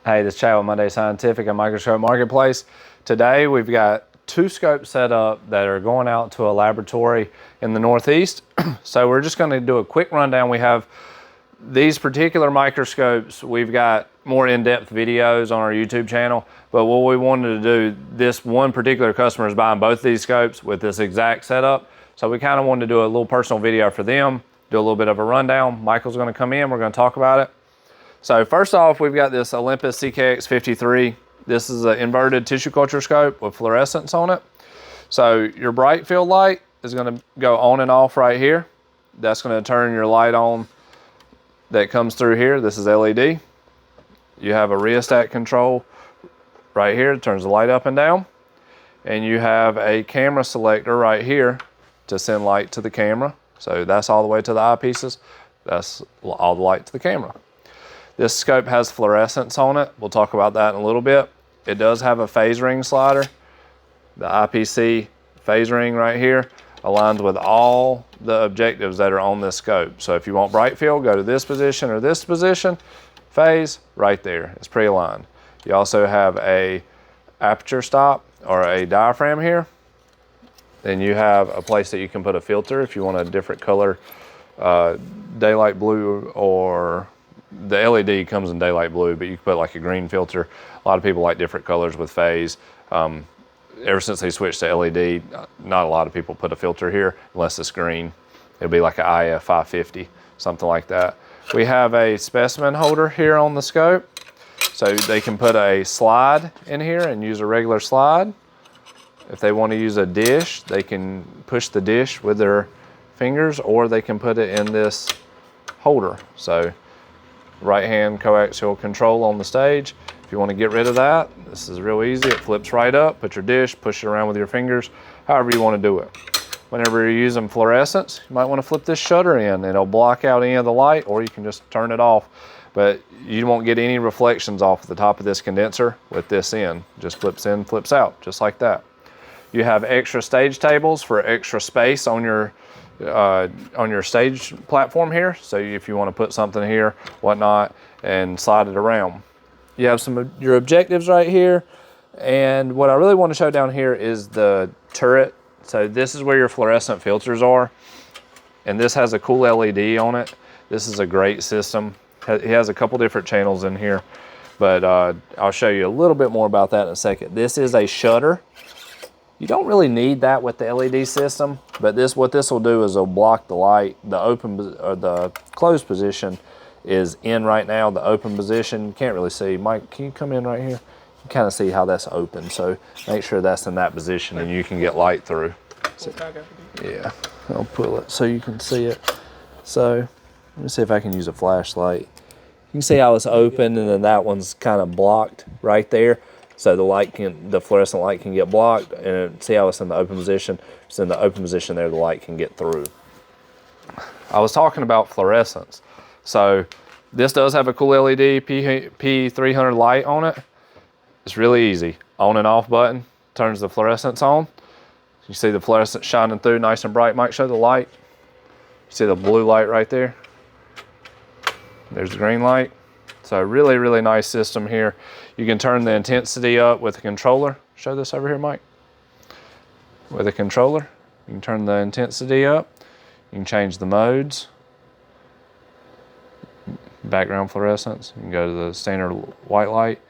Hey, this is Chad with Munday Scientific and Microscope Marketplace. Today we've got two scopes set up that are going out to a laboratory in the Northeast. So we're just going to do a quick rundown. We have these particular microscopes. We've got more in-depth videos on our YouTube channel, but what we wanted to do, this one particular customer is buying both these scopes with this exact setup. So we kind of wanted to do a little personal video for them, do a little bit of a rundown. Michael's going to come in, we're going to talk about it. So first off, we've got this Olympus CKX53. This is an inverted tissue culture scope with fluorescence on it. So your bright field light is going to go on and off right here. That's going to turn your light on that comes through here. This is LED. You have a rheostat control right here. It turns the light up and down. And you have a camera selector right here to send light to the camera. So that's all the way to the eyepieces. That's all the light to the camera. This scope has fluorescence on it. We'll talk about that in a little bit. It does have a phase ring slider. The IPC phase ring right here aligns with all the objectives that are on this scope. So if you want bright field, go to this position or this position. Phase, right there, it's pre-aligned. You also have a aperture stop or a diaphragm here. Then you have a place that you can put a filter if you want a different color, daylight blue, or the LED comes in daylight blue, but you can put like a green filter. A lot of people like different colors with phase. Ever since they switched to LED, not a lot of people put a filter here unless it's green. It'll be like an IF 550, something like that. We have a specimen holder here on the scope. So they can put a slide in here and use a regular slide. If they want to use a dish, they can push the dish with their fingers, or they can put it in this holder. So right hand coaxial control on the stage. If you want to get rid of that, this is real easy. It flips right up, put your dish, push it around with your fingers, however you want to do it. Whenever you're using fluorescence, you might want to flip this shutter in. It'll block out any of the light, or you can just turn it off. But you won't get any reflections off the top of this condenser with this in. Just flips in, flips out, just like that. You have extra stage tables for extra space on your stage platform here. So if you want to put something here, whatnot, and slide it around. You have some of your objectives right here. And what I really want to show down here is the turret. So this is where your fluorescent filters are. And this has a cool LED on it. This is a great system. It has a couple different channels in here, but I'll show you a little bit more about that in a second. This is a shutter. You don't really need that with the LED system, but what this will do is it'll block the light. The open or the closed position is in right now. The open position, you can't really see. Mike, can you come in right here? You can kind of see how that's open. So make sure that's in that position and you can get light through. So, yeah, I'll pull it so you can see it. So let me see if I can use a flashlight. You can see how it's open, and then that one's kind of blocked right there. So the fluorescent light can get blocked, and see how it's in the open position. It's in the open position there, the light can get through. I was talking about fluorescence. So this does have a cool LED P300 light on it. It's really easy. On and off button, turns the fluorescence on. You see the fluorescence shining through nice and bright. Mike, show the light. You see the blue light right there? There's the green light. So really, really nice system here. You can turn the intensity up with a controller. Show this over here, Mike. With a controller, you can turn the intensity up. You can change the modes. Background fluorescence. You can go to the standard white light,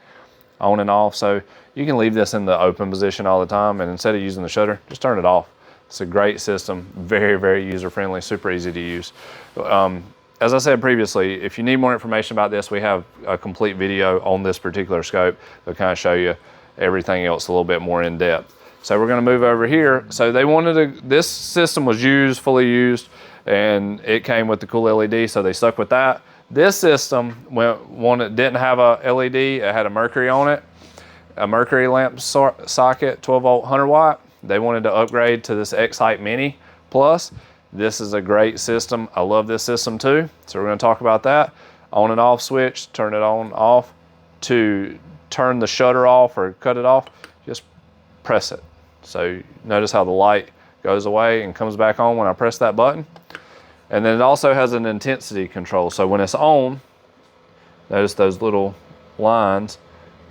on and off. So you can leave this in the open position all the time, and instead of using the shutter, just turn it off. It's a great system, very, very user-friendly, super easy to use. As I said previously, if you need more information about this, we have a complete video on this particular scope that'll kind of show you everything else a little bit more in depth. So we're going to move over here. So this system was fully used, and it came with the cool LED, so they stuck with that. This system, one that didn't have a LED, it had a mercury on it, a mercury lamp socket, 12 volt, 100 watt. They wanted to upgrade to this X-Cite Mini Plus. This is a great system. I love this system too. So we're going to talk about that. On and off switch, turn it on, off. To turn the shutter off or cut it off, just press it. So notice how the light goes away and comes back on when I press that button. And then it also has an intensity control. So when it's on, notice those little lines.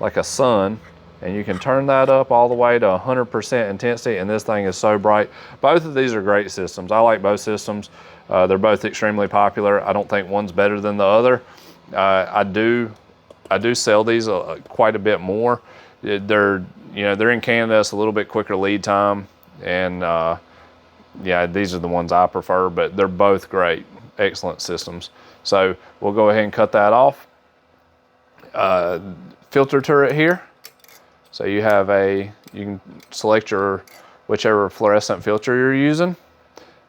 like a sun, and you can turn that up all the way to 100% intensity, and this thing is so bright. Both of these are great systems. I like both systems. They're both extremely popular. I don't think one's better than the other. I do sell these quite a bit more. They're in Canada, it's a little bit quicker lead time, and yeah, these are the ones I prefer, but they're both great, excellent systems. So we'll go ahead and cut that off. Filter turret here. So you can select whichever fluorescent filter you're using.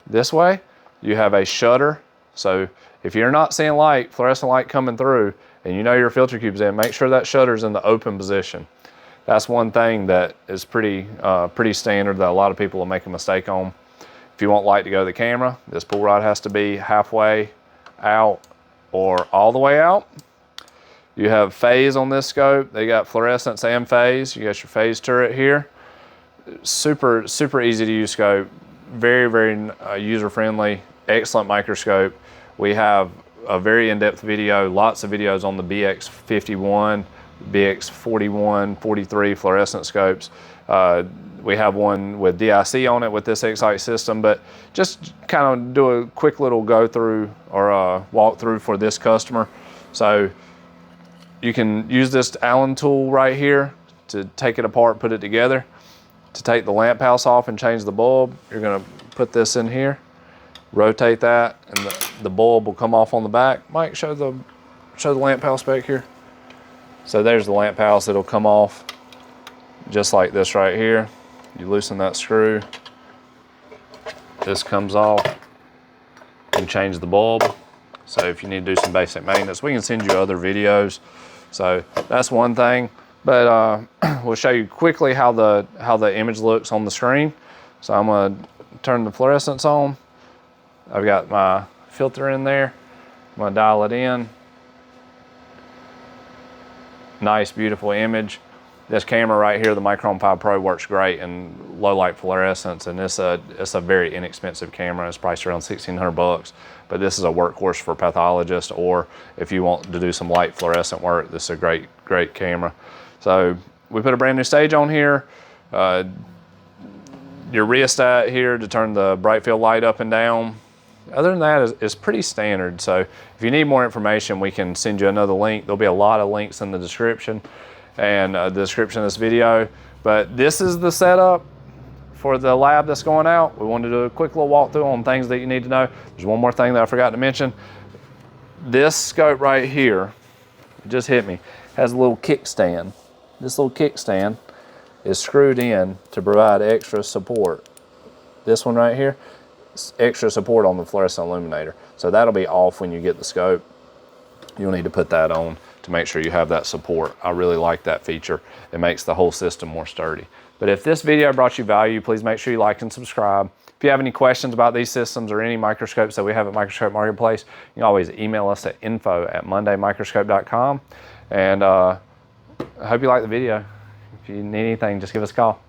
This way, you have a shutter. So if you're not seeing light, fluorescent light coming through, and you know your filter cube's in, make sure that shutter's in the open position. That's one thing that is pretty standard that a lot of people will make a mistake on. If you want light to go to the camera, this pull rod has to be halfway out or all the way out. You have phase on this scope. They got fluorescence and phase. You got your phase turret here. Super easy to use scope. Very user-friendly, excellent microscope. We have a very in-depth video, lots of videos on the BX51, BX41, 43 fluorescent scopes. We have one with DIC on it with this X-Cite system, but just kind of do a quick little go through or a walkthrough for this customer. So you can use this Allen tool right here to take it apart, put it together. To take the lamp house off and change the bulb, you're gonna put this in here, rotate that, and the bulb will come off on the back. Mike, show the lamp house back here. So there's the lamp house. It'll come off just like this right here. You loosen that screw, this comes off. You can change the bulb. So if you need to do some basic maintenance, we can send you other videos. So that's one thing, but we'll show you quickly how the image looks on the screen. So I'm gonna turn the fluorescence on. I've got my filter in there. I'm gonna dial it in. Nice, beautiful image. This camera right here, the Micron 5 Pro, works great in low light fluorescence, and it's a very inexpensive camera. It's priced around 1,600 bucks, but this is a workhorse for pathologists, or if you want to do some light fluorescent work, this is a great camera. So we put a brand new stage on here. Your rheostat here to turn the bright field light up and down. Other than that, it's pretty standard. So if you need more information, we can send you another link. There'll be a lot of links in the description and the description of this video. But this is the setup for the lab that's going out. We wanted to do a quick little walkthrough on things that you need to know. There's one more thing that I forgot to mention. This scope right here, it just hit me, has a little kickstand. This little kickstand is screwed in to provide extra support. This one right here, extra support on the fluorescent illuminator. So that'll be off when you get the scope. You'll need to put that on to make sure you have that support. I really like that feature. It makes the whole system more sturdy. But if this video brought you value, please make sure you like and subscribe. If you have any questions about these systems or any microscopes that we have at Microscope Marketplace, you can always email us at info@mundaymicroscope.com. And I hope you like the video. If you need anything, just give us a call.